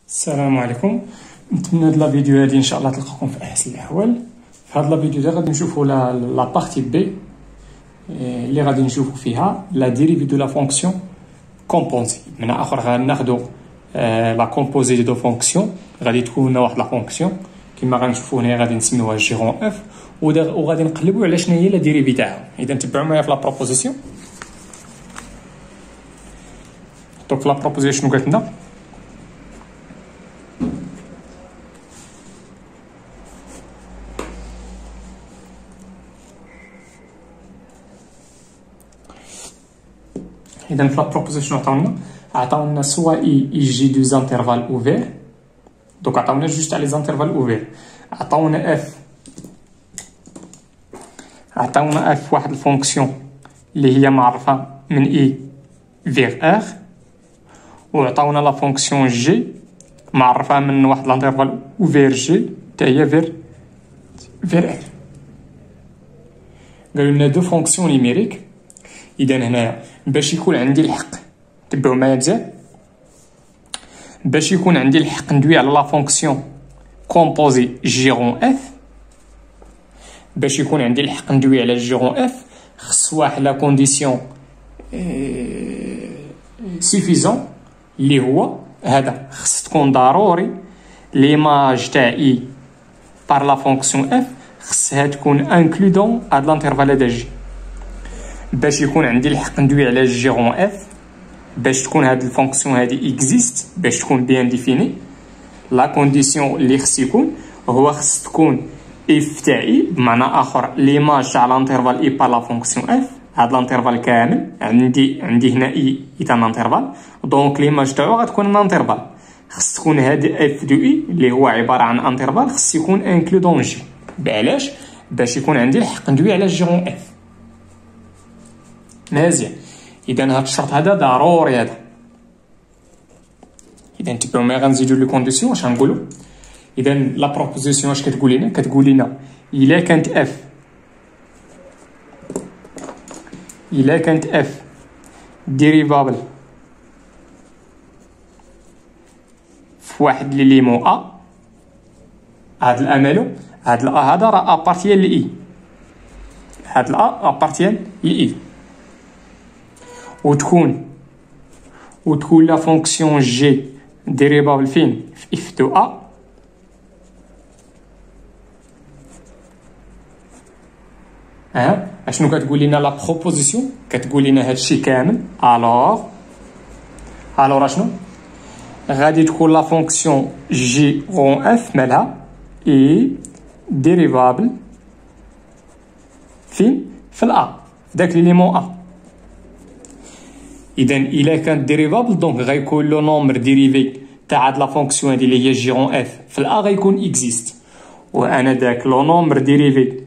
السلام عليكم. نتمنى هاد لا فيديو هادي ان شاء الله تلقاكم في احسن الاحوال. في هاد لا فيديو دي غادي نشوفوا لا بارتي بي اللي غادي نشوفوا فيها لا ديريفي دو لا فونكسيون كومبوزي. من اخر غناخذوا لا كومبوزي دو فونكسيون، غادي تكون لنا واحد لا فونكسيون كما غنشوفوا هنا غادي نسميوها جيرون اف، وغادي نقلبوا على شنو هي لا ديريفي تاعها. اذا تبعوا معايا في لا بروبوزيسيون. دونك لا بروبوزيسيون شنو قالت لنا؟ إذا في لا بروبوزيسيون عطاونا سوا يجي دو زانترفال اوفير. دوك عطاونا جوج تاع لي زانترفال اوفير، عطاونا اف واحد الفونكسيون اللي هي معرفه من اي فيغ ار، وعطاونا لا فونكسيون جي معرفه من واحد لانترفال اوفير جي حتى هي فيغ ار. قالوا لنا دو فونكسيون نيميريك. اذا هنايا باش يكون عندي الحق، تبعوا معايا مزيان، باش يكون عندي الحق ندوي على لا فونكسيون كومبوزي جيرون اف، باش يكون عندي الحق ندوي على جيرون اف خص واحد لا كونديسيون سيفيزون اللي هو هذا، خص تكون ضروري ليماج تاع اي بار لا فونكسيون اف خصها تكون انكلو دون هاد لانترفال هذا جي. باش يكون عندي الحق ندوي على جيرون اف، باش تكون هاد الفونكسيون هادي اكزيست، باش تكون بيان ديفيني، لا كونديسيون اللي خص يكون هو خص تكون اف تاع اي، بمعنى اخر ليماج تاع لانترفال اي بار لا فونكسيون اف. هاد لانترفال كامل عندي هنا اي تاع لانترفال، دونك ليماج تاعو غتكون ان انترفال، خص تكون هاد اف دو اي اللي هو عباره عن انترفال خص يكون انكلو دون جي. علاش؟ باش يكون عندي الحق ندوي على جيرون اف. مزيان. اذا هاد الشرط هذا ضروري هذا. اذا تبعوا معايا غنزيدوا لي كونديسيون. اش غنقولوا؟ اذا لا بروبوزيسيون اش كتقول لنا؟ كتقول لنا الا كانت اف ديريفابل في واحد لي ليمون ا، هاد الامالو هاد الا هذا راه ابارتيان لاي، هاد الا ابارتيان لاي، وتكون لا فونكسيون جي ديريفابل فين؟ في اف دو ا، اشنو كتقول لنا لا بروبوزيسيون؟ كتقول لنا هادشي كامل. الوغ اشنو غادي تكون لا فونكسيون جي رون اف مالها اي ديريفابل فين؟ في الا، داك ليليمون ا. اذا الا كانت ديريفابل دونك غيكون لو نومبر ديريفي تاع هاد لا فونكسيون هادي اللي هي جيرون اف في الا غيكون اكزيست، وانا داك لو نومبر ديريفي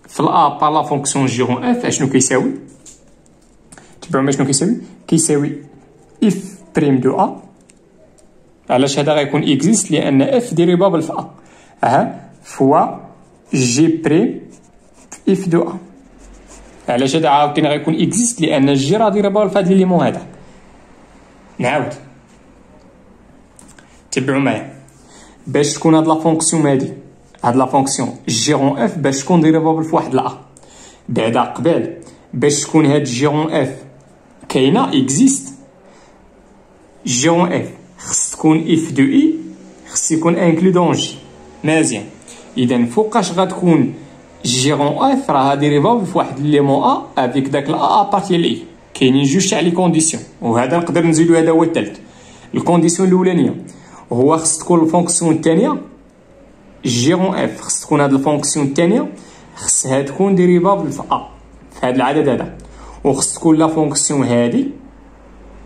في الا بار لا فونكسيون جيرون اف اشنو كيساوي؟ تبعوا شنو كيساوي؟ كيساوي اف بريم دو ا. علاش هذا غيكون اكزيست؟ لان اف ديريفابل في ا فوا جي بريم في اف دو ا. علاش هذا عاوتاني غيكون اكزيست؟ لان الجي راه ديريفابل في هاد ليمون هذا. نعاود تبعوا معايا، باش تكون هاد لا فونكسيون هادي، هاد لا فونكسيون جيرون اف باش تكون ديريفابل في واحد لا، بعدا قبل باش تكون هاد جيرون اف كاينه اكزيست، جيرون اف خص تكون اف دو اي خص يكون انكلو دون جي. مزيان. اذا فوقاش غتكون جيرون اف راه ديريفابل في واحد ليمون ا افيك داك لا ابارتي لي. كاينين جوج تاع لي كونديسيون، وهذا نقدر نزيدو هذا هو الثالث. الكونديسيون الاولانيه هو خص تكون الفونكسيون الثانيه جيرون اف، خص تكون هاد الفونكسيون الثانيه خصها تكون ديريفابل في ا في هاد العدد هذا، وخص تكون لا فونكسيون هادي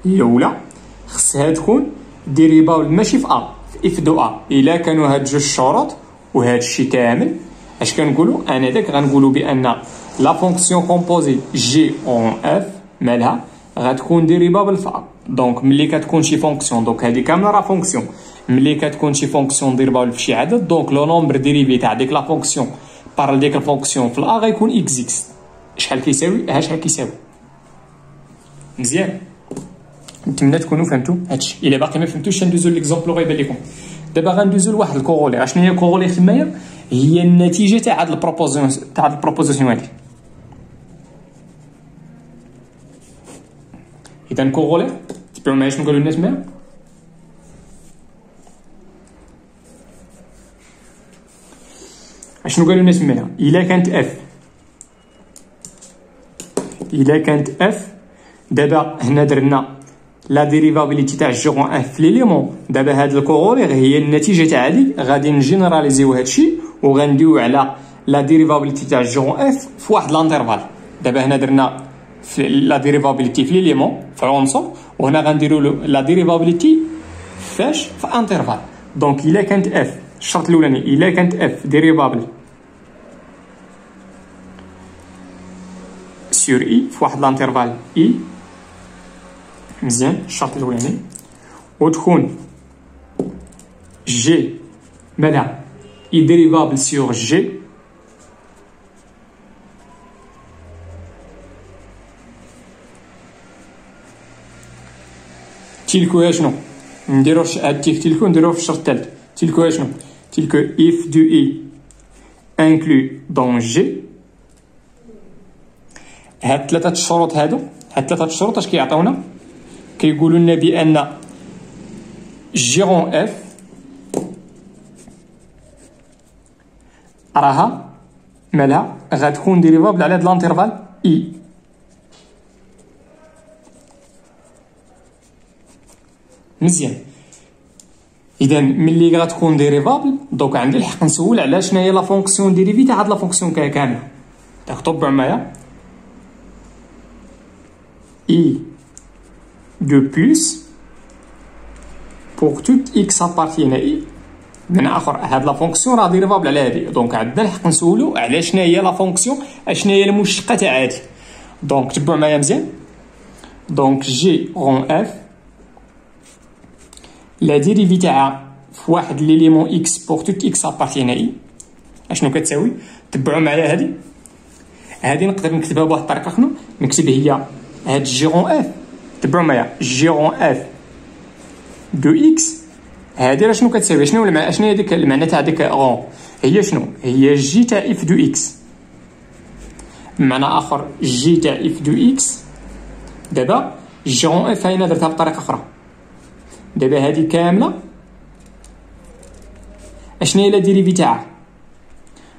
الاولى خصها تكون ديريفابل ماشي في ا في اف دو ا. الا كانوا هاد جوج الشروط وهذا الشيء كامل اش كنقولوا؟ انا داك غنقولوا بان لا فونكسيون كومبوزي جي اون اف مالها غتكون ديريفابل في ا. دونك ملي كتكون شي فونكسيون، دونك هذه كامله راه فونكسيون، ملي كتكون شي فونكسيون ديريفابل في شي عدد دونك لو نومبر ديريفي تاع ديك لا فونكسيون بار ديك الفونكسيون في ا غيكون اكزيست. شحال كيساوي؟ شحال كيساوي؟ مزيان. نتمنى تكونوا فهمتوا هادشي. الا باقي ما فهمتوش ندوزو ليكزومبل غيبان لكم. دابا غندوزو لواحد الكورولي. اشنو هي الكورولي تمايا؟ هي النتيجه تاع هاد البروبوزيسيون هادي. اذا كورولي تبعوا معايا شنو قالوا الناس تمايا. اشنو قالوا الناس تمايا؟ الا كانت اف دابا هنا درنا لا ديريفابيليتي تاع جيرون اف في ليليمون. دابا هاد الكورولي هي النتيجه تاع هادي. غادي نجينيراليزيو هادشي وغنديو على لا ديريفابيليتي تاع جيرون اف في واحد لانترفال. دابا هنا درنا في لا ديريفابيليتي في ليليمون في عنصر، وهنا غنديروا لا ديريفابيليتي فاش في انترفال. دونك الا كانت اف الشرط الاولاني الا كانت اف ديريفابل سور اي في واحد لانترفال اي، مزيان الشرط الاولاني، وتكون جي مالها اي ديريفابل سور جي تيلكو شنو نديرو هاد تيلكو نديروه في الشرط الثالث. تيلكو شنو تيلكو if du i inclus dans g. هاد ثلاثه الشروط اش كيعطيونا؟ كيقولوا لنا بان جيرون اف راها مالها غتكون ديريفابل على هاد لانترفال اي. مزيان. اذا ملي غتكون ديريفابل دوك عندي الحق نسول على شنو هي لا فونكسيون ديريفي تاع هاد لا فونكسيون كامله. داك طبعوا معايا i de plus pour tout x appartient à i. من اخر هاد لا فونكسيون راه ديريفابل على هادي. دونك عندنا الحق نسولو على شنو هي لا فونكسيون، اشنو هي المشتقه تاع هادي. دونك تبعوا معايا مزيان. دونك جي رون اف لا ديريفي تاعها في واحد ليليمون اكس بوغ توت اكس ابارتينا اي اشنو كتساوي؟ تبعوا معايا هادي نقدر نكتبها بواحد الطريقه اخرى. نكتب هي هاد جيرون اف، تبعوا معايا جيرون اف دو اكس هادي راه شنو كتساوي؟ شنو هي ديك المعنى تاع ديك رون؟ هي شنو؟ هي جي تاع اف دو اكس. بمعنى اخر جي تاع اف دو اكس. دابا جيرون اف هاينا درتها بطريقه اخرى. دابا هادي كامله اشنو هي لا ديريفي تاعها؟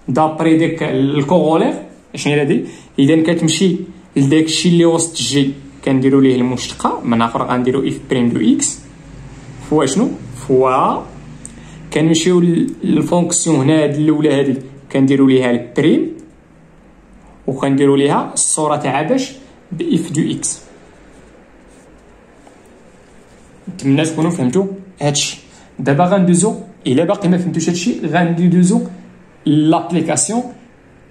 دابري ديك الكورولير اشنو هي دي؟ اذا كتمشي لداك الشيء اللي وسط جي كنديروا ليه المشتقه. من اخر غنديروا اف بريم دو اكس فوا شنو؟ فوا كنمشيو للفونكسيون هنا هاد الاولى هادي كنديروا ليها البريم وكنديروا ليها الصوره تاع باش باف دو اكس. نتمنى تكونوا فهمتوا هادشي. دابا غندوزو الا باقي ما فهمتوش هادشي غندوزو لابليكاسيون.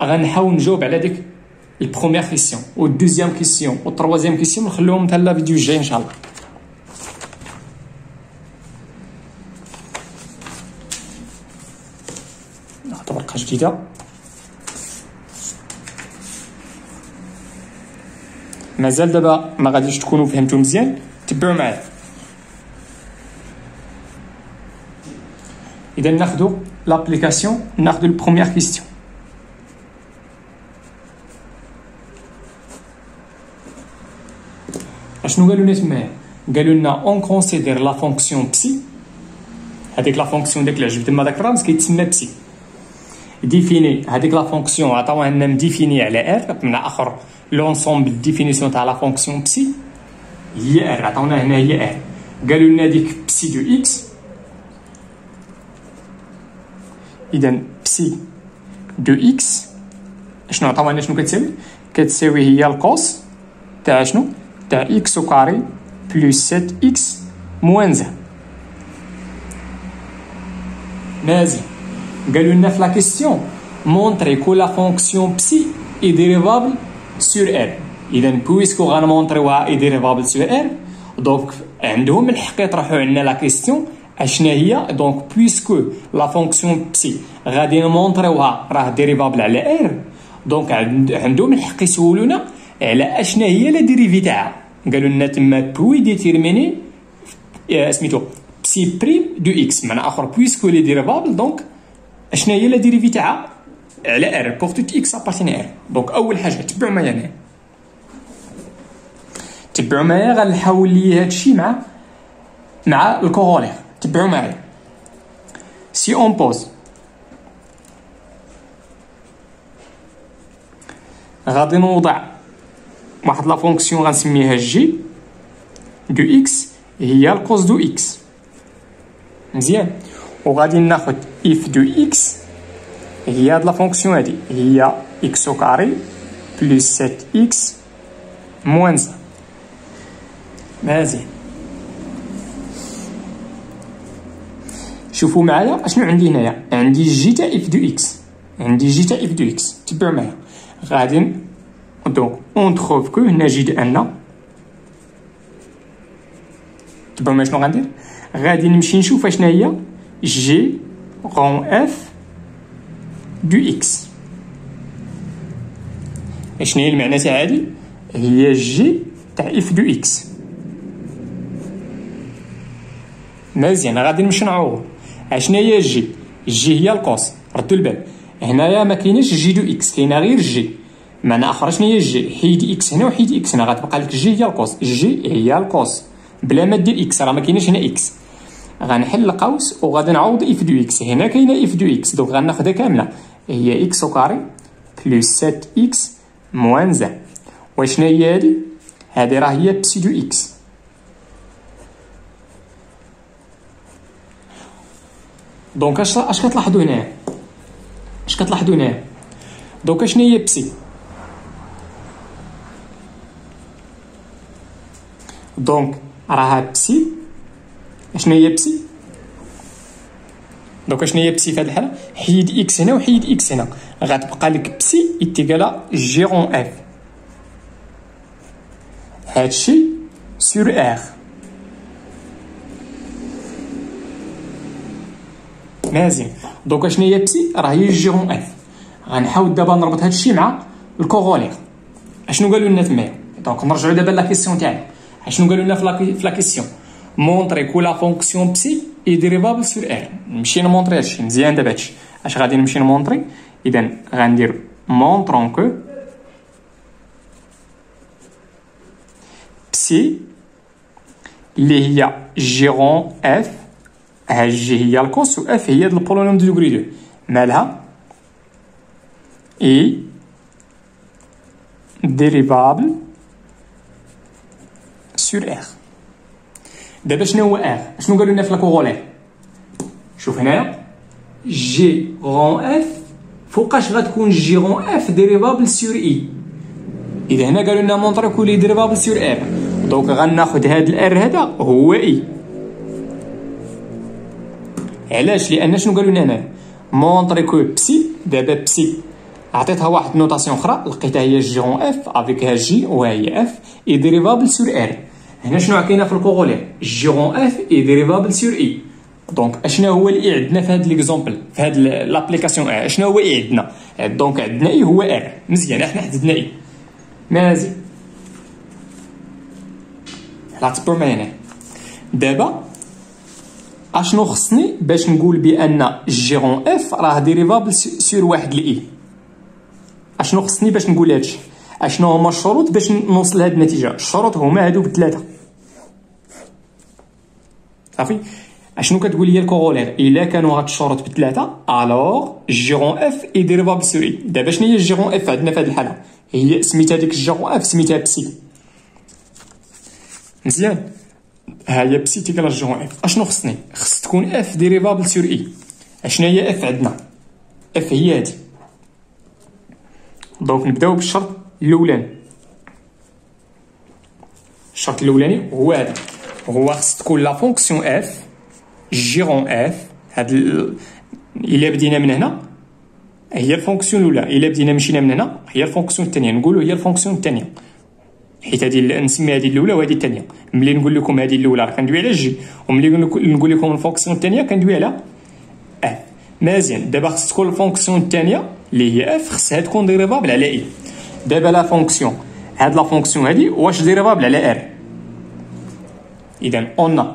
غنحاول نجاوب على ديك البروميير كيسيون والدوزيام كيسيون والتروازيام كيسيون نخليهم حتى لا فيديو الجاي ان شاء الله. ناخذ ورقه جديده. مازال دابا ما غاديش تكونوا فهمتوا مزيان، تبعوا معايا. اذا ناخذوا لابليكاسيون، ناخذوا البروميير كيسيون. اشنو قالوا لنا تمايا؟ قالوا لنا اون كونسيدير لا فونكسيون بسي. هذيك لا فونكسيون داك اللي عجبت تما داك الرمز كيتسمى بسي. ديفيني هذيك لا فونكسيون عطاوها لنا مديفيني على ار. بمعنى اخر لونسومبل ديفينيسيون تاع لا فونكسيون بسي هي ار. عطاونا هنا هي ار. قالوا لنا ديك بسي دو اكس. اذا بسي دو اكس شنو عطاونا شنو كتساوي؟ كتساوي هي الكوس تاع شنو؟ تاع اكس او كاري بلس 7 اكس موان زان. مازال قالوا لنا في لا كيسيون مونطري كو لا فونكسيون بسي اي ديريفابل سور ار. اذا بويسكو غنمونطريوها اي ديريفابل سور ار دونك عندهم الحق يطرحوا عندنا لا كيسيون اشنا هي. دونك بويسكو لا فونكسيون بسي غادي نمونطريوها راه ديريفابل على ار دونك عندهم الحق يسولونا على اشنا هي لا ديريفي تاعها. قالوا لنا تما بوي ديتيرميني سميتو بسي بريم دو اكس، معنى اخر بويسكو لي ديريفابل دونك اشنا هي لا ديريفي تاعها على ار بور توت اكس ابارتين ار. دونك اول حاجه تبعوا معايا هنا، تبعوا معايا غنحاول لي هادشي مع الكورولير. تبعوا معايا سي اون بوز غادي نوضع واحد لا فونكسيون غنسميها جي دو اكس هي الكوز دو اكس، مزيان. وغادي ناخد اف دو اكس هي هاد لا فونكسيون هادي هي اكس او كاري بلس 7 اكس موان 1. مزيان، شوفوا معايا اشنو عندي هنايا. عندي جي تاع اف دو اكس، عندي جي تاع اف دو اكس. تبعوا معايا غادي دونك اون تروف كو نجد ان، تبعوا معايا شنو غندير. غادي نمشي نشوف اشنا هي جي غون اف دو اكس. اشنا هي المعنى تاع هادي؟ هي جي تاع اف دو اكس. مزيان، غادي نمشي نعوض. اشنا هي جي؟ جي هي القوس. ردوا البال هنايا ما كايناش جي دو اكس، كاينه غير جي. معنى اخر شنو هي جي؟ حيد اكس هنا وحيد اكس هنا، غتبقى لك جي هي القوس. جي هي القوس بلا ما دير اكس، راه ما كايناش هنا اكس. غنحل القوس وغادي نعوض اف دو اكس. هنا كاينه اف دو اكس دونك غناخدها كامله هي اكس او كاري بلس 7 اكس موان 1. وشنا هي هادي؟ هادي راه هي بسي دو اكس. دونك اش كتلاحظوا هنايا؟ اش كتلاحظوا هنايا؟ دونك اشنو هي بسي؟ دونك راها بسي. اشنو هي بسي؟ دونك اشنو هي بسي في هاد الحاله؟ حيد اكس هنا وحيد اكس هنا، غتبقى لك بسي ايتيكالا جي غون اف. هادشي سور ار. مزيان، دونك اشنو هي بسي؟ راه هي جي غون اف. غنحاول دابا نربط هادشي مع الكورولير. اشنو قالوا لنا تمايا؟ دونك نرجعوا دابا لا كيسيون تاعنا. اشنو قالوا لنا في لا كيسيون؟ مونطري كو لا فونكسيون بسي اي ديريفابل سور ار. نمشي نمونطري هادشي مزيان. دابا هادشي اش غادي نمشي نمونطري؟ اذا غندير مونطرون كو بسي اللي هي جيرون اف، ها جي هي الكوس و اف هي البولونوم دو دوغري 2 مالها اي ديريفابل سور ار. دابا شنو هو ار؟ شنو قالوا لنا في الكورولير؟ شوف هنايا جي غون اف فوقاش غتكون جي غون اف ديريفابل سور اي. اذا هنا قالوا لنا مونطري كولي ديريفابل سور ار، دونك غناخد هاد الار هذا هو اي. علاش؟ لان شنو قالوا لنا هنا؟ مونطري كو بسي. دابا بسي عطيتها واحد نوطاسيون اخرى لقيتها هي جي غون اف افيك ها جي وهي اف اي ديريفابل سور ار. هنا شنو عطينا في الكورولير؟ جي غون اف اي ديريفابل سور اي. دونك اشنا هو اللي عندنا في هاد ليكزومبل في هاد لابليكاسيون ار؟ اشنا هو اي عندنا؟ دونك عندنا اي هو ار. مزيان، احنا حددنا اي. مزيان، لا تبرو معايا هنا. دابا اشنو خصني باش نقول بان جي غون اف راه ديريفابل سور واحد لاي؟ اشنو خصني باش نقول هادشي؟ اشنو هما الشروط باش نوصل لهاد النتيجه؟ الشروط هما هادو بثلاثه صافي. اشنو كتقول لي الكورولير؟ الا كانوا هاد الشروط بثلاثه الوغ جي غون اف اي ديريفابل سور اي. دابا شنو هي جي غون اف عندنا في هاد الحاله؟ هي سميتها ديك جي غون اف سميتها بسي. مزيان، ها هي بسي تيكال جي غون اف. اشنو خصني؟ خص تكون اف ديريفابل سور اي. اشنا هي اف عندنا؟ اف هي هادي. دونك نبداو بالشرط الاولاني. الشرط الاولاني هو هذا، هو خص تكون لا فونكسيون اف جي غون اف. هاد الا بدينا من هنا هي الفونكسيون الاولى، الا بدينا مشينا من هنا هي الفونكسيون الثانيه. نقولوا هي الفونكسيون الثانيه حيت هذه نسمي هذه الاولى وهذه الثانيه. ملي نقول لكم هذه الاولى راه كندوي على جي، وملي نقول لكم الفونكسيون الثانيه كندوي على اف. مزيان، دابا خص تكون الفونكسيون الثانيه اللي هي اف خصها تكون ديريفابل على اي. دابا لا فونكسيون هاد لا فونكسيون هادي واش ديريفابل على ار. اذا اون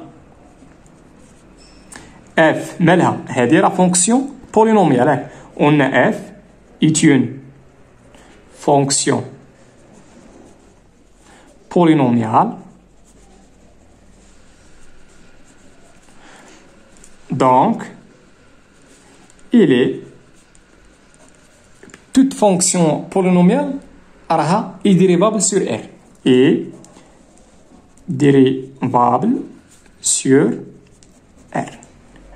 اف مالها هادي راه فونكسيون بولينوميال. اون اف est une fonction polynomiale. Donc, il est toute fonction polynomiale est dérivable sur R. Et dérivable sur R.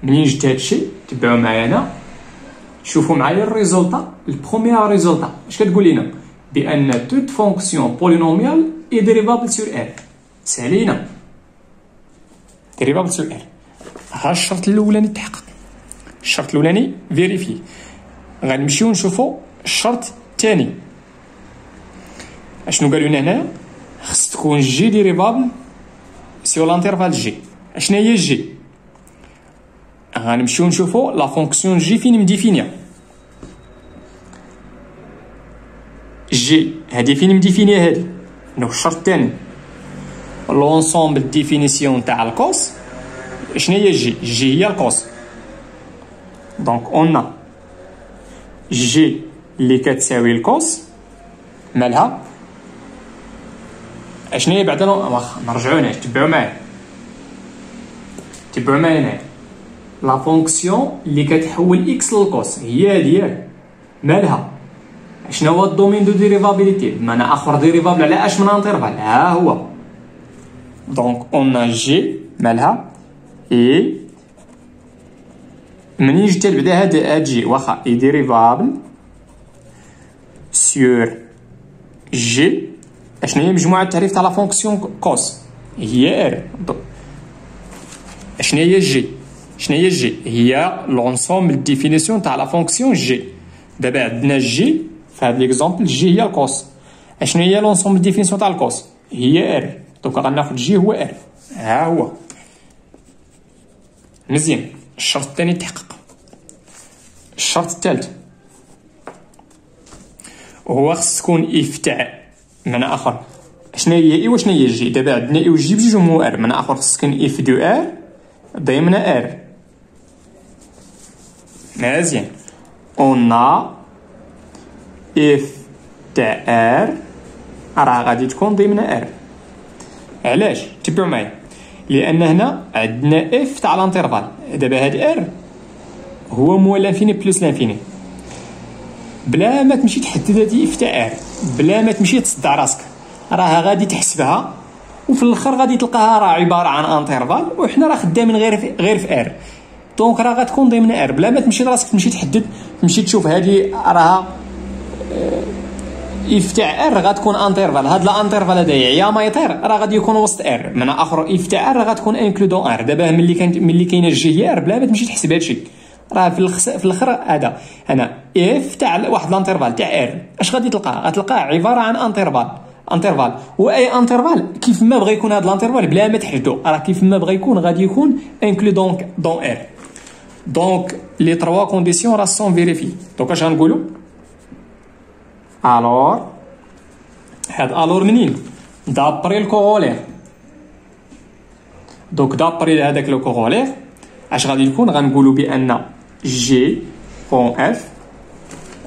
منين جبت هادشي تبعو معايا هنا شوفوا معايا الريزولتا. البروميير ريزولتا اش كتقول لنا؟ بان توت فونكسيون بولينوميال اي ديريفابل سور ار. سالينا ديريفابل سور ار. ها الشرط الاولاني تحقق. الشرط الاولاني فيريفي. غنمشيو نشوفوا الشرط الثاني. اشنو قالوا لنا هنايا؟ خص تكون جي ديريفابل سور لانترفال جي. اشنا هي جي؟ غنمشيو نشوفوا لا فونكسيون جي فين مديفينيا. جي هادي فين مديفينيا هادي؟ دونك الشرط الثاني لونسومبل ديفينيسيون تاع الكوس. شنو هي جي؟ جي هي الكوس. دونك اون جي اللي كتساوي الكوس مالها اشنو هي بعدا؟ نرجعو هنا تبعو معايا هنا لا فونكسيون اللي كتحول اكس للكوس هي هادي ياك مالها؟ شنو هو الدومين دو ديريفابيليتي؟ بمعنى اخر ديريفابل على اش من انترفال. ها هو. دونك اون جي مالها اي منين جيت بعدا هاد جي واخا اي ديريفابل سور جي. اشنو هي مجموعه التعريف تاع لا فونكسيون كوس؟ هي ار. اشنو هي جي؟ شنو هي جي؟ هي لونسومبل ديفينيسيون تاع لا فونكسيون جي. دابا عندنا جي في هاد ليكزومبل جي هي الكوس. اشنو هي لونسومبل ديفينيسيون تاع الكوس؟ هي ار. دونك غناخد جي هو ار. ها هو. مزيان. الشرط الثاني تحقق. الشرط الثالث هو خص تكون اف تاع معنى اخر. شنو هي اي وشنو هي جي؟ دابا عندنا اي وجي بجوج هو ار. معنى اخر خص تكون اف دو ار ضمن ار. مزيان. اون اف تاع ار راه غادي تكون ضمن ار. علاش؟ تبعوا معايا. لان هنا عندنا اف تاع الانترفال. دابا هاد ار هو مول لانفيني بلس لانفيني. بلا ما تمشي تحدد هادي اف تاع ار، بلا ما تمشي تصدع راسك، راه غادي تحسبها وفي الاخر غادي تلقاها راه عباره عن انترفال وحنا راه خدامين غير في ار. دونك راه غتكون ضمن ار بلا ما تمشي لراسك تمشي تحدد تمشي تشوف هادي راها اف تاع ار غتكون انترفال. هاد الانترفال هذا يا ما يطير راه غادي يكون وسط ار. معنى اخر اف تاع ار غتكون انكلودون ار. دابا ملي كاينه جي هي ار بلا ما تمشي تحسب هادشي راه في الاخر هذا انا اف تاع واحد الانترفال تاع ار اش غادي تلقاه؟ غتلقاه عباره عن انترفال واي انترفال كيف ما بغى يكون هذا الانترفال بلا ما تحددو راه كيف ما بغى يكون غادي يكون انكلو دون ار. دونك لي تروا كونديسيون راه سون فيريفي. دونك اش غنقولوا؟ الور هاد الور منين؟ دابري الكورولير. دونك دابري هذاك لو كورولير اش غادي يكون؟ غنقولوا بان جي اون اف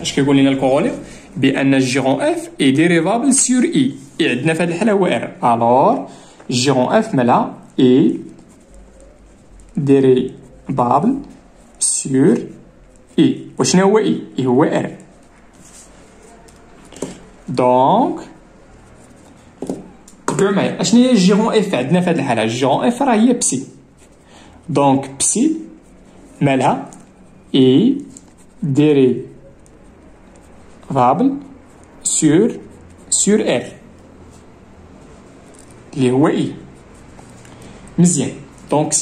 اش كيقول لنا الكورولير؟ بان جيرون اف اي ديريفابل سور اي. عندنا في هذه الحاله هو ار. الور جيرون اف مالها اي ديريفابل سور اي. وشنو هو اي؟ اي هو ار. دونك تبعوا معايا اشنو هي جيرون اف عندنا في هذه الحاله؟ جيرون اف راه هي بسي. دونك بسي مالها اي ديريفابل سور ار اللي هو اي. مزيان. دونك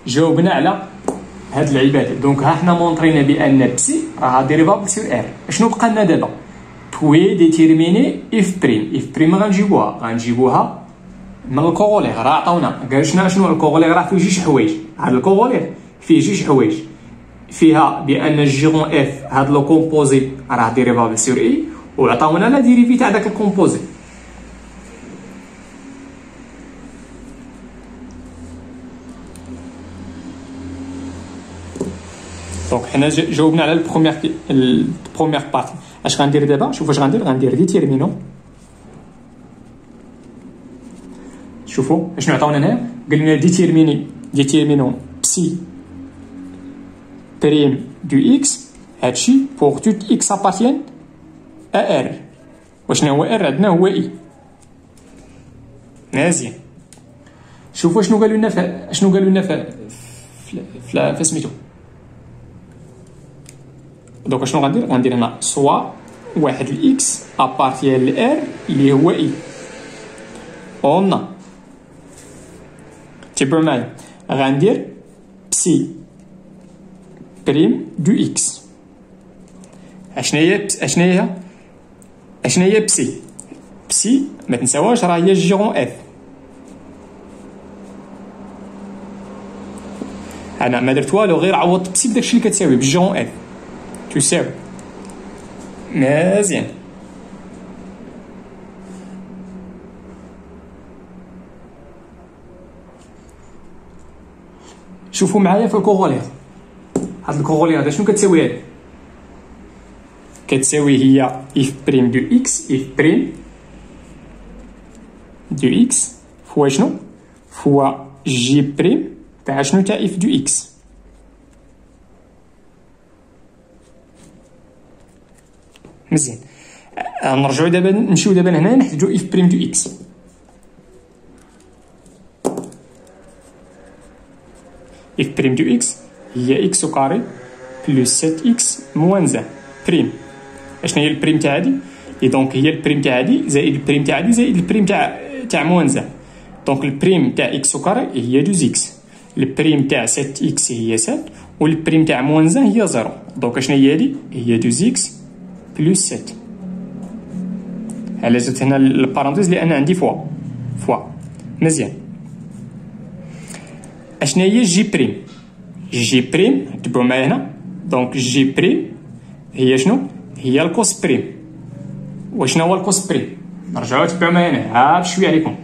جاوبنا على هاد العباده. دونك ها حنا مونطرينا بان بسي راه ديريفابل سور ار. شنو بقى لنا دابا؟ بوي ديتيرميني اف بريم غنجيبوها من الكورولير. راه عطاونا قال شنو الكورولير؟ راه فيه جوج حوايج. هاد الكورولير فيه جوج حوايج، فيها بان جيرون اف هاد لو كومبوزي راه ديريفابل سور اي وعطاونا لا ديريفي تاع داك الكومبوزي. دونك حنا جاوبنا على البروميير بارتي. اش غندير دابا؟ شوف واش غندير ديتيرمينون. شوفوا اشنو عطاونا هنا، قال لنا ديتيرمينون بسي بريم دو اكس. هادشي بوغ توت اكس ابارتيان ا ار. وشنو هو ار؟ عندنا هو اي. مزيان. شوفوا شنو قالوا لنا في سميتو. دوك شنو غندير هنا سوا واحد الاكس ابارتيان لار اللي هو اي. اون تبعوا معايا، غندير بسي بريم دو اكس. اشنا هي بسي ما تنساوهاش راه هي جيرون اف. انا ما درت والو، غير عوضت بسي بداكشي اللي كتساوي بجيرون اف تساوي. مزيان. شوفوا معايا في الكورولير. هاد الكورولير شنو كتساوي؟ هادي كتساوي هي اف بريم دو اكس. اف بريم دو اكس فوا شنو؟ فوا جي بريم تاع شنو؟ تاع اف دو اكس. مزيان. نرجعو دابا نمشيو دابا لهنا نحتاجو اف بريم دو اكس. اف بريم دو اكس هي اكس او كاري بلس 7 اكس موان زان بريم. اشنا هي البريم تاع هادي؟ دونك هي البريم تاع هادي زائد البريم تاع هادي زائد البريم تاع موان زان. دونك البريم تاع اكس او كاري هي 2 اكس، البريم تاع 7 اكس هي 7، والبريم تاع موان زان هي 0. دونك اشنا هي هادي؟ هي 2 اكس بلس 7. على جات هنا البارونتيز لان عندي فوا. مزيان. اشنا هي جي بريم؟ جي بريم تبعوا معايا هنا. دونك جي بريم هي شنو؟ هي الكوس بريم. وشنو هو الكوس بريم؟ نرجعوا تبعوا معايا هنا ها بشويه عليكم.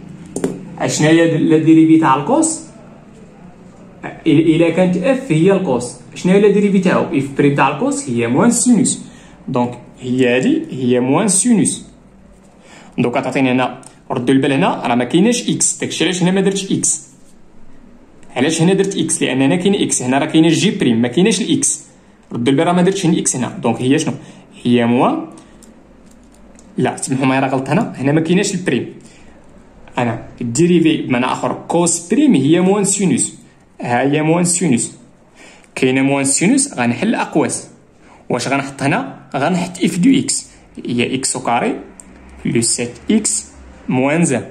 اشنا هي لا ديريفي تاع الكوس؟ الا كانت اف هي الكوس، شنو هي لا ديريفي تاعو؟ اف بريم تاع الكوس هي موان سينوس. دونك هي هادي هي موان سينوس. دونك تعطيني هنا، ردوا البال هنا راه ما كايناش اكس. داكشي علاش هنا ما درتش اكس. علاش هنا درت اكس؟ لان هنا كاين اكس، هنا راه كاين جي بريم ما كايناش الاكس. ردوا البال راه ما درتش اكس هنا. دونك هي شنو؟ هي موان، لا سمحوا معايا راه غلط هنا ما كايناش البريم. انا ديريفي بمعنى اخر كوس بريم هي موان سينوس. ها هي موان سينوس، كاينه موان سينوس. غنحل اقواس. واش غنحط هنا؟ غنحط اف دو اكس هي اكس او كاري بلس 7 اكس موان زان.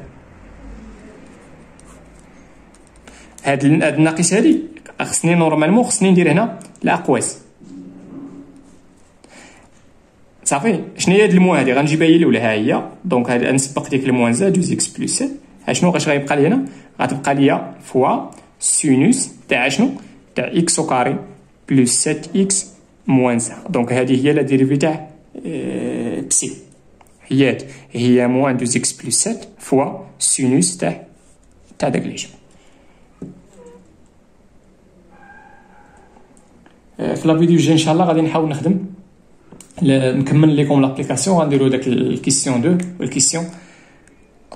هاد الناقص هادي خصني نورمالمون ندير هنا الاقواس. صافي. شنو هي هاد الموان هادي؟ غنجيبها هي الاولى. ها هي. دونك هاد نسبق ديك الموان زان 2 اكس بلس 7. ها شنو غيبقى لي هنا؟ غتبقى لي فوا سينوس تاع شنو؟ تاع اكس او كاري بلس 7 اكس موان زان. دونك هادي هي لا ديريفي تاع بسي. هي موان 2 اكس بلس 7 فوا سينوس تاع داك العجب. في لا فيديو الجاي ان شاء الله غادي نحاول نكمل لكم لابليكاسيون. غنديروا داك الكيسيون 2 والكيسيون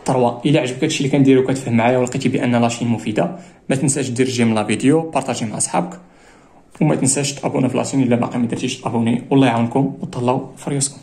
3. الا عجبك هادشي اللي كنديرو كتفهم معايا ولقيتي بان لاشين مفيده، ما تنساش دير جيم لا فيديو، بارطاجي مع صحابك، وما تنساش تابونا في لاشين الا باقي ما درتيش ابوني. والله يعاونكم وتهلاو في ريوسكم.